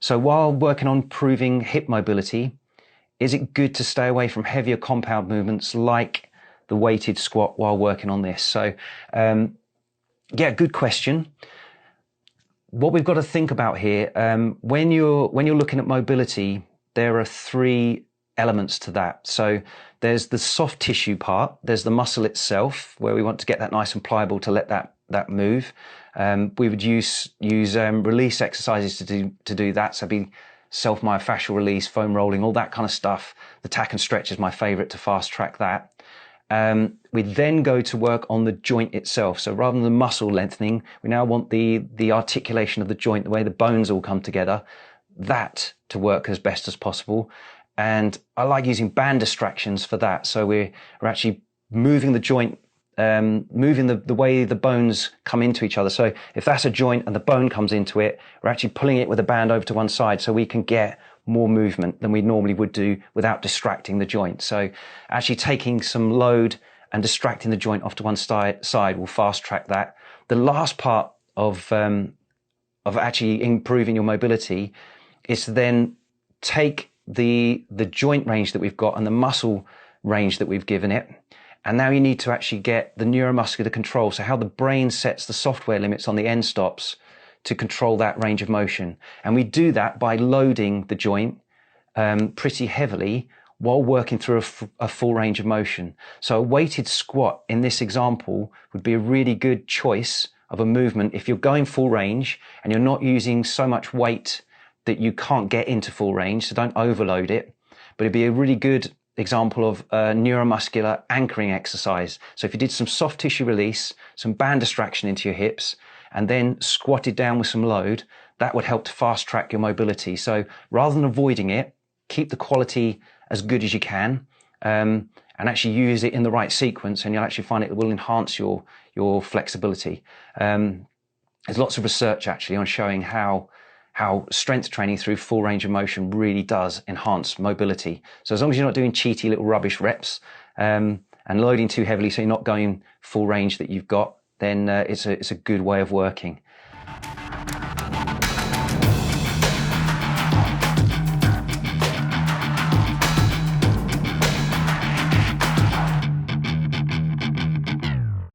So while working on improving hip mobility, is it good to stay away from heavier compound movements like the weighted squat while working on this? So yeah, good question. What we've got to think about here, when you're looking at mobility, there are three elements to that. So there's the soft tissue part, there's the muscle itself, where we want to get that nice and pliable to let that move. We would use release exercises to do that. So be self-myofascial release, foam rolling, all that kind of stuff. The tack and stretch is my favorite to fast track that. We then go to work on the joint itself. So rather than the muscle lengthening, we now want the articulation of the joint, the way the bones all come together, that to work as best as possible. And I like using band distractions for that. So we're actually moving the joint, moving the way the bones come into each other. So if that's a joint and the bone comes into it, we're actually pulling it with a band over to one side so we can get more movement than we normally would do without distracting the joint. So actually taking some load and distracting the joint off to one side will fast track that. The last part of actually improving your mobility is to then take the joint range that we've got and the muscle range that we've given it. And now you need to actually get the neuromuscular control. So how the brain sets the software limits on the end stops to control that range of motion. And we do that by loading the joint pretty heavily while working through a full range of motion. So a weighted squat in this example would be a really good choice of a movement if you're going full range and you're not using so much weight that you can't get into full range, so don't overload it. But it'd be a really good example of a neuromuscular anchoring exercise. So if you did some soft tissue release, some band distraction into your hips, and then squatted down with some load, that would help to fast track your mobility. So rather than avoiding it, keep the quality as good as you can, and actually use it in the right sequence, and you'll actually find it will enhance your flexibility. There's lots of research actually on showing how strength training through full range of motion really does enhance mobility. So as long as you're not doing cheaty little rubbish reps and loading too heavily so you're not going full range that you've got, then it's a good way of working.